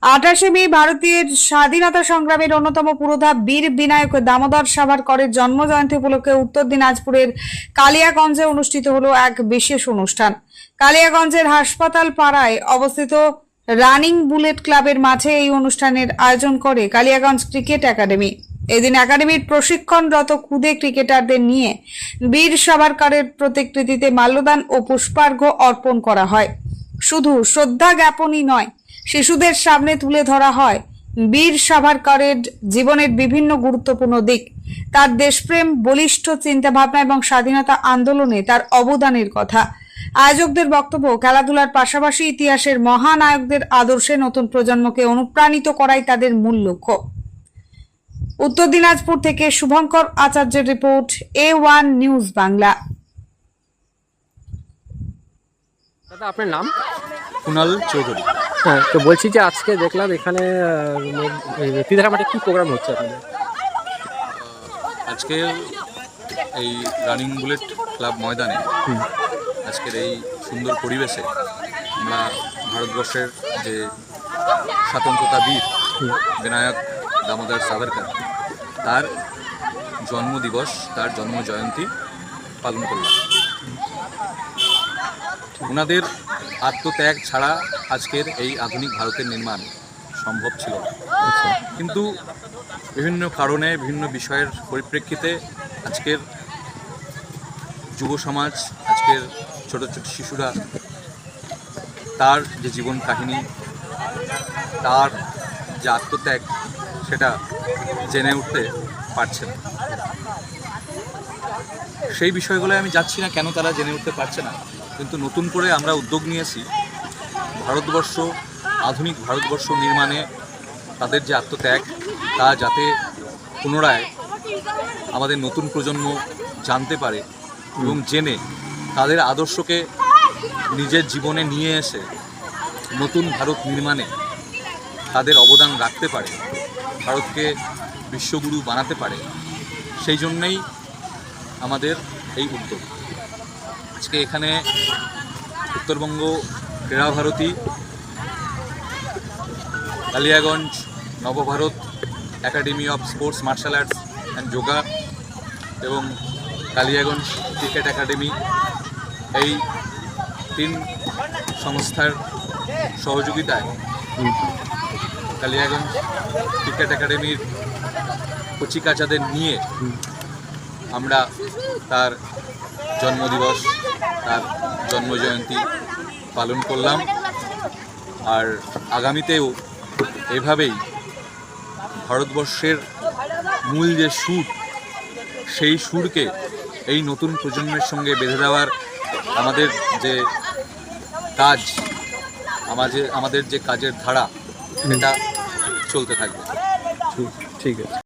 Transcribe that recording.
28 মে ভারতের স্বাধীনতা সংগ্রামের অন্যতম পুরোধা বীর বিনায়ক দামোদর সাভারকরের জন্মজয়ন্তী উপলক্ষে উত্তর দিনাজপুরের কালিয়াগঞ্জে অনুষ্ঠিত হলো এক বিশেষ অনুষ্ঠান। কালিয়াগঞ্জের হাসপাতাল পাড়ায় অবস্থিত রানিং বুলেট ক্লাবের মাঠে এই অনুষ্ঠানের আয়োজন করে কালিয়াগঞ্জ ক্রিকেট একাডেমি। এদিন একাডেমির প্রশিক্ষণরত খুদে ক্রিকেটারদের নিয়ে বীর সাভারকরের প্রতিকৃতিতে মাল্যদান ও পুষ্পার্ঘ্য অর্পণ করা হয়। শুধু শ্রদ্ধা জ্ঞাপনই নয়, শিশুদের সামনে তুলে ধরা হয় বীর সাভারকরের জীবনের বিভিন্ন গুরুত্বপূর্ণ দিক, তার দেশপ্রেম, বলিষ্ঠ চিন্তাভাবনা এবং স্বাধীনতা আন্দোলনে তার অবদানের কথা। আয়োজকদের বক্তব্য, খেলাধুলার পাশাপাশি ইতিহাসের মহানায়কদের আদর্শে নতুন প্রজন্মকে অনুপ্রাণিত করাই তাদের মূল লক্ষ্য। উত্তর দিনাজপুর থেকে শুভঙ্কর আচার্যের রিপোর্ট, A1 নিউজ বাংলা। দাদা, আপনার নাম? কুনাল চৌধুরী। হ্যাঁ, তো বলছি যে আজকে দেখলাম এখানে তিধারা মাঠে কি প্রোগ্রাম হচ্ছে আপনাদের? আজকে এই রানিং বুলেট ক্লাব ময়দানে আজকের এই সুন্দর পরিবেশে আমরা ভারতবর্ষের যে স্বাতন্ত্রতা বীর বিনায়ক দামোদর সাভারকর তার জন্মদিবস, তার জন্ম জয়ন্তী পালন করলাম। ওনাদের আত্মত্যাগ ছাড়া আজকের এই আধুনিক ভারতের নির্মাণ সম্ভব ছিল না। কিন্তু বিভিন্ন কারণে, বিভিন্ন বিষয়ের পরিপ্রেক্ষিতে আজকের যুব সমাজ, আজকের ছোট ছোট শিশুরা তার যে জীবন কাহিনী, তার যে আত্মত্যাগ, সেটা জেনে উঠতে পারছে না। সেই বিষয়গুলো আমি যাচ্ছি না কেন তারা জেনে উঠতে পারছে না, কিন্তু নতুন করে আমরা উদ্যোগ নিয়েছি ভারতবর্ষ, আধুনিক ভারতবর্ষ নির্মাণে তাদের যে আত্মত্যাগ, তা যাতে পুনরায় আমাদের নতুন প্রজন্ম জানতে পারে এবং জেনে তাদের আদর্শকে নিজের জীবনে নিয়ে এসে নতুন ভারত নির্মাণে তাদের অবদান রাখতে পারে, ভারতকে বিশ্বগুরু বানাতে পারে। সেই জন্যেই আমাদের এই উদ্যোগ। আজকে এখানে Uttarbanga Krira Bharati, Kaliaganj Nababharat academy of sports, martial arts and yoga এবং কালিয়াগঞ্জ ক্রিকেট একাডেমি, এই 3 সংস্থার সহযোগিতায় কালিয়াগঞ্জ ক্রিকেট একাডেমির কচিকাচাদের নিয়ে আমরা তার জন্মদিবস, তার জন্মজয়ন্তী পালন করলাম। আর আগামীতেও এভাবেই ভারতবর্ষের মূল যে সুর, সেই সুরকে এই নতুন প্রজন্মের সঙ্গে বেঁধে দেওয়ার আমাদের যে কাজ, আমাদের যে কাজের ধারা, সেটা চলতে থাকবে। ঠিক আছে।